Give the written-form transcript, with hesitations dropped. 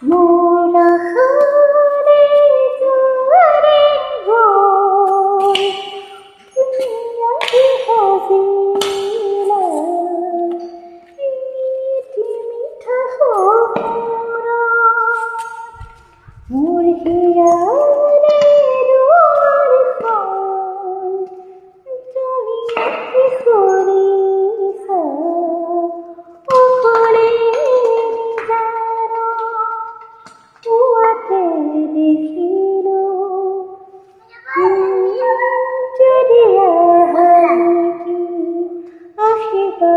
মোরা হারে দুয়ারে ঘর দুনিয়া কি হাসিনা মিঠি মিঠা হো মোরা মোর হিয়ারে দুয়ার ঘর দুনিয়া কি হরিসা ওপরে উয়াতে দেখিল যদি আহারি কি আসিবা